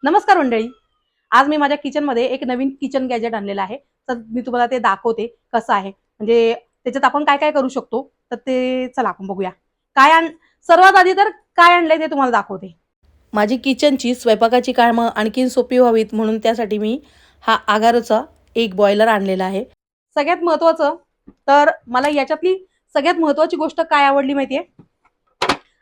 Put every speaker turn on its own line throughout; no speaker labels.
नमस्कार मंडळी. आज मी माझ्या किचनमध्ये एक नवीन किचन गॅजेट आणलेलं आहे. तर मी तुम्हाला ते दाखवते कसं आहे. म्हणजे त्याच्यात आपण काय काय करू शकतो. तर ते चला आपण बघूया. सर्वात आधी तर काय आणलंय ते तुम्हाला दाखवते. माझी किचनची स्वयंपाकाची कामं आणखीन सोपी व्हावीत म्हणून त्यासाठी मी हा आगाराचा एक बॉयलर आणलेला आहे. सगळ्यात महत्त्वाचं तर मला याच्यातली सगळ्यात महत्त्वाची गोष्ट काय आवडली माहितीये?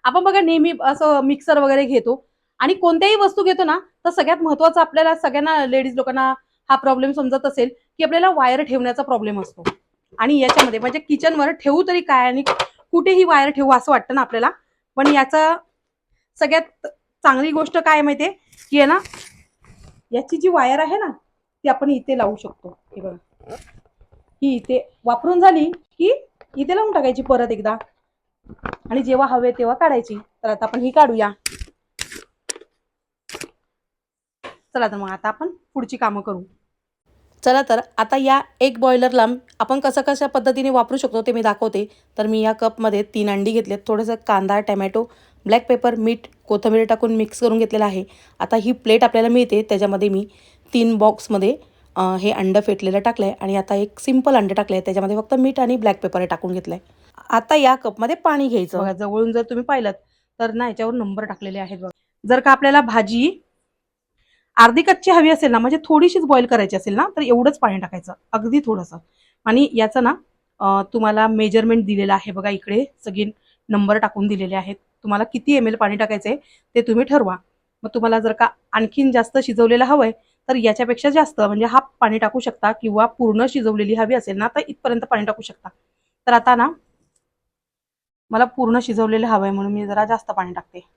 आपण बघा नेहमी असं मिक्सर वगैरे घेतो आणि कोणत्याही वस्तू घेतो ना, तर सगळ्यात महत्त्वाचं आपल्याला सगळ्यांना लेडीज लोकांना हा प्रॉब्लेम समजत असेल, की आपल्याला वायर ठेवण्याचा प्रॉब्लेम असतो. आणि याच्यामध्ये म्हणजे किचनवर ठेवू तरी काय आणि कुठेही वायर ठेवू असं वाटतं ना आपल्याला. पण याचा सगळ्यात चांगली गोष्ट काय आहे माहितीये, की आहे ना, याची जी वायर आहे ना, ती आपण इथे लावू शकतो. हे बघा. ही इथे वापरून झाली, की इथे लावून टाकायची परत एकदा आणि जेव्हा हवे तेव्हा काढायची. तर आता आपण ही काढूया. चला तर मग आता आपण पुढची कामं करू. चला तर आता या एक बॉयलरला आपण कसं कशा पद्धतीने वापरू शकतो ते मी दाखवते. तर मी या कपमध्ये 3 अंडी घेतलेत. थोडंसं कांदा, टोमॅटो, ब्लॅक पेपर, मीठ, कोथिंबीर टाकून मिक्स करून घेतलेलं आहे. आता ही प्लेट आपल्याला मिळते. त्याच्यामध्ये मी 3 बॉक्समध्ये हे अंडं फेटलेलं टाकलं आहे आणि आता एक सिंपल अंडं टाकलं आहे. त्याच्यामध्ये फक्त मीठ आणि ब्लॅक पेपर टाकून घेतलं आहे. आता या कपमध्ये पाणी घ्यायचं. बघा जवळून जर तुम्ही पाहिलं तर ना याच्यावर नंबर टाकलेले आहेत बघा. जर का आपल्याला भाजी अर्धी कच्ची हवी असेल ना, म्हणजे थोडीशीच बॉईल करायची असेल ना, तर एवढंच पाणी टाकायचं, अगदी थोडंसं. आणि याचं ना तुम्हाला मेजरमेंट दिलेलं आहे बघा. इकडे सगळे नंबर टाकून दिलेले आहेत. तुम्हाला किती ml पाणी टाकायचंय ते तुम्ही ठरवा. मग तुम्हाला जर का आणखीन जास्त शिजवलेलं हवंय तर याच्यापेक्षा जास्त म्हणजे हाफ पाणी टाकू शकता किंवा पूर्ण शिजवलेली हवी असेल ना तर इथपर्यंत पाणी टाकू शकता. तर आता ना मला पूर्ण शिजवलेलं हवंय म्हणून मी जरा जास्त पाणी टाकते.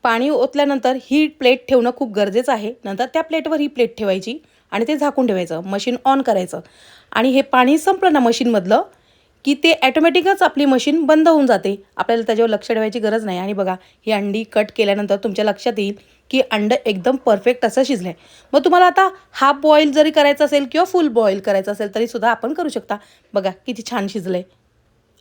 पाणी ओतल्यानंतर ही प्लेट ठेवणं खूप गरजेचं आहे. नंतर त्या प्लेटवर ही प्लेट ठेवायची आणि ते झाकून ठेवायचं. मशीन ऑन करायचं आणि हे पाणी संपलं ना मशीनमधलं, की ते ऑटोमॅटिकच आपली मशीन बंद होऊन जाते. आपल्याला त्याच्यावर लक्ष ठेवायची गरज नाही. आणि बघा ही अंडी कट केल्यानंतर तुमच्या लक्षात येईल, की अंडं एकदम परफेक्ट असं शिजलं आहे. मग तुम्हाला आता हाफ बॉईल जरी करायचं असेल किंवा फुल बॉईल करायचं असेल तरीसुद्धा आपण करू शकता. बघा किती छान शिजलं आहे.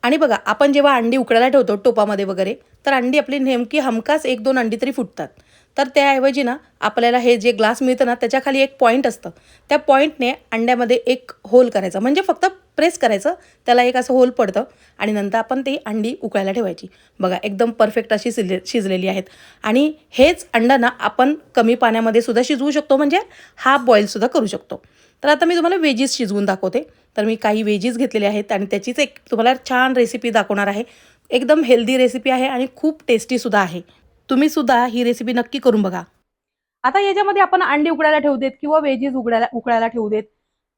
आणि बघा आपण जेव्हा अंडी उकडायला ठेवतो टोपामध्ये वगैरे, तर अंडी आपली नेमकी हमखास 1-2 अंडी तरी फुटतात. तर त्याऐवजी ना आपल्याला हे जे ग्लास मिळतं ना त्याच्याखाली एक पॉईंट असतं. त्या पॉईंटने अंड्यामध्ये एक होल करायचा, म्हणजे फक्त प्रेस करायचं, त्याला एक असं होल पडतं आणि नंतर आपण ती अंडी उकळायला ठेवायची. बघा एकदम परफेक्ट अशी शिजलेली आहेत. आणि हेच अंडं ना आपण कमी पाण्यामध्ये सुद्धा शिजवू शकतो, म्हणजे हाफ बॉईलसुद्धा करू शकतो. तर आता मी तुम्हाला वेजीस शिजवून दाखवते. तर मी काही वेजीस घेतलेले आहेत आणि त्याचीच एक तुम्हाला छान रेसिपी दाखवणार आहे. एकदम हेल्दी रेसिपी आहे आणि खूप टेस्टीसुद्धा आहे. तुम्ही सुद्धा ही रेसिपी नक्की करून बघा. आता याच्यामध्ये आपण अंडी उकडायला ठेवू देत किंवा वेजीस उकडायला ठेवू देत.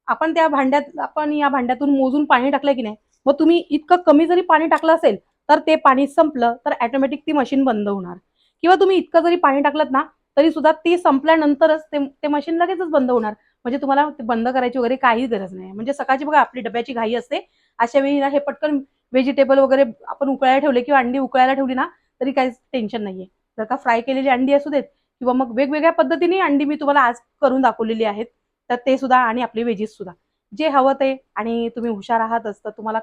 आपण या भांड्यातून मोजून पाणी टाकलं की नाही, मग तुम्ही इतकं कमी जरी पाणी टाकलं असेल तर ते पाणी संपलं तर ऑटोमॅटिक ती मशीन बंद होणार. किंवा तुम्ही इतकं जरी पाणी टाकलं ना तरी सुद्धा ती संपल्यानंतरच ते मशीन लगेचच बंद होणार. म्हणजे तुम्हाला ते बंद करायची वगैरे काहीच गरज नाही. म्हणजे सकाळची बघा आपली डब्याची घाई असते, अशा वेळी ना हे पटकन व्हेजिटेबल वगैरे आपण उकळायला ठेवले किंवा अंडी उकळायला ठेवली ना तरी काहीच टेन्शन नाहीये. जर का फ्राय केलेली अंडी असू देत किंवा मग वेगवेगळ्या पद्धतीने अंडी मी तुम्हाला आज करून दाखवलेली आहेत. तर ते सुद्धा आणि आपले व्हेजीस सुद्धा जे हवं ते. आणि तुम्ही हुशार आहातच तर तुम्हाला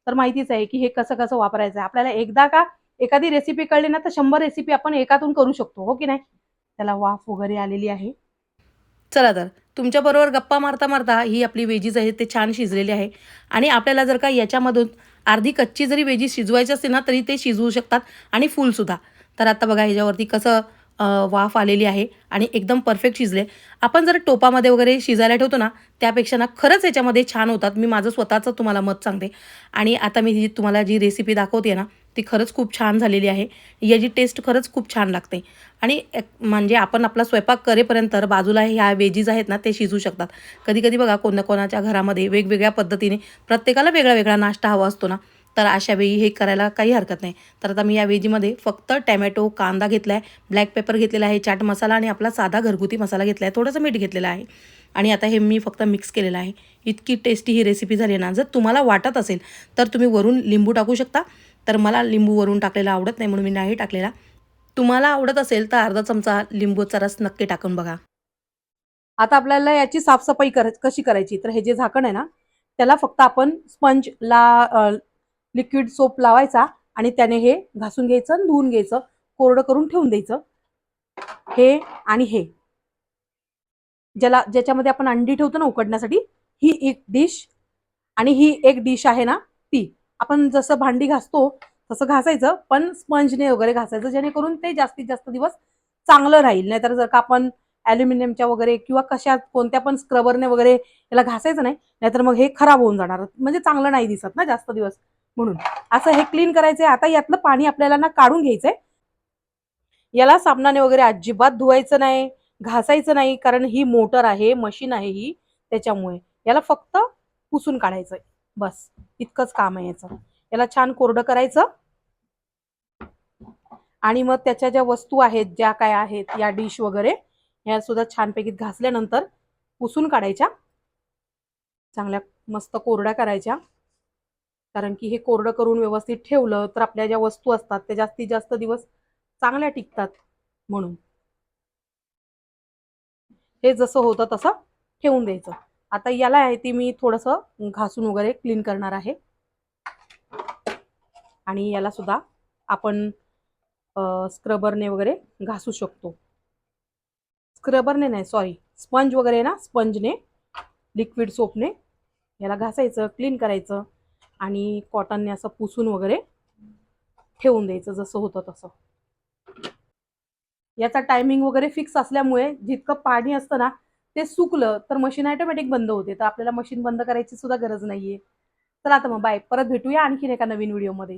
तर माहितीच आहे की हे कसं कसं वापरायचं आहे. आपल्याला एकदा का एखादी रेसिपी कळली ना तर 100 रेसिपी आपण एकातून करू शकतो, हो की नाही? त्याला वाफ वगैरे आलेली आहे. चला तर तुमच्याबरोबर गप्पा मारता मारता ही आपली वेजीज आहे ते छान शिजलेली आहे. आणि आपल्याला जर का याच्यामधून अर्धी कच्ची जरी वेजी शिजवायची असते ना तरी ते शिजवू शकतात आणि फुलसुद्धा. तर आता बघा ह्याच्यावरती कसं वाफ आलेली आहे आणि एकदम परफेक्ट शिजले. आपण जर टोपामध्ये वगैरे शिजायला ठेवतो ना त्यापेक्षा ना खरंच याच्यामध्ये छान होतात. मी माझं स्वतःचं तुम्हाला मत सांगते. आणि आता मी तुम्हाला जी रेसिपी दाखवते ना ती खरंच खूप छान झालेली आहे. याची टेस्ट खरंच खूप छान लागते. आणि म्हणजे आपण आपला स्वयंपाक करेपर्यंत बाजूला ह्या वेजीज आहेत ना ते शिजू शकतात. कधी-कधी बघा कोणाकोणाच्या घरामध्ये वेगवेगळ्या पद्धतीने प्रत्येकाला वेगळा-वेगळा नाश्ता हवा असतो ना, तर अशा वेळी हे करायला काही हरकत नाही. तर आता मी या वेजीमध्ये फक्त टोमॅटो, कांदा घेतला आहे, ब्लॅक पेपर घेतलेला आहे, चाट मसाला आणि आपला साधा घरगुती मसाला घेतला आहे, थोडंसं मीठ घेतलेलं आहे. आणि आता हे मी फक्त मिक्स केलेलं आहे. इतकी टेस्टी ही रेसिपी झाली ना, जर तुम्हाला वाटत असेल तर तुम्ही वरून लिंबू टाकू शकता. तर मला लिंबू वरून टाकलेला आवडत नाही म्हणून मी नाही टाकलेला. तुम्हाला आवडत असेल तर अर्धा चमचा लिंबूचा रस नक्की टाकून बघा. आता आपल्याला याची साफसफाई कशी करायची, तर हे जे झाकण आहे ना त्याला फक्त आपण लिक्विड सोप लावायचा आणि त्याने हे घासून घ्यायचं आणि धुवून घ्यायचं, कोरडं करून ठेवून द्यायचं. हे आणि हे ज्याच्यामध्ये आपण अंडी ठेवतो ना उकडण्यासाठी, ही एक डिश आणि ही एक डिश आहे ना ती. आपण जसं भांडी घासतो तसं घासायचं, पण स्पंजने वगैरे घासायचं, जेणेकरून ते जास्तीत जास्त दिवस चांगलं राहील. नाहीतर जर का आपण ॲल्युमिनियमच्या वगैरे किंवा कोणत्या पण स्क्रबरने वगैरे याला घासायचं नाही, नाहीतर मग हे खराब होऊन जाणार, म्हणजे चांगलं नाही दिसत ना जास्त दिवस. म्हणून असं हे क्लीन करायचंय. आता यातलं पाणी आपल्याला ना काढून घ्यायचंय. याला साबणाने वगैरे अजिबात धुवायचं नाही, घासायचं नाही, कारण ही मोटर आहे, मशीन आहे ही, त्याच्यामुळे याला फक्त पुसून काढायचंय, बस इतकंच काम आहे याचं. याला छान कोरडं करायचं आणि मग त्याच्या ज्या वस्तू आहेत, ज्या काय आहेत या डिश वगैरे, या सुद्धा छानपैकी घासल्यानंतर पुसून काढायच्या, चांगल्या मस्त कोरड्या करायच्या. कारण की हे कोरडं करून व्यवस्थित ठेवलं तर आपल्या ज्या वस्तू असतात त्या जास्तीत जास्त दिवस चांगल्या टिकतात. म्हणून हे जसं होतं तसं ठेवून द्यायचं. आता याला आहे ती मी थोडंसं घासून वगैरे क्लीन करणार आहे. आणि याला सुद्धा आपण स्क्रबरने वगैरे घासू शकतो. स्क्रबरने नाही, सॉरी, स्पंज वगैरे ना, स्पंजने, लिक्विड सोपने याला घासायचं, क्लीन करायचं आणि कॉटनने असं पुसून वगैरे ठेवून द्यायचं जसं होतं तसं. याचा टायमिंग वगैरे फिक्स असल्यामुळे जितकं पाणी असतं ना ते सुकलं तर मशीन ऑटोमॅटिक बंद होते, तर आपल्याला मशीन बंद करायची सुद्धा गरज नाहीये. चला आता मग बाय, परत भेटूया आणखीन एका नवीन व्हिडिओमध्ये.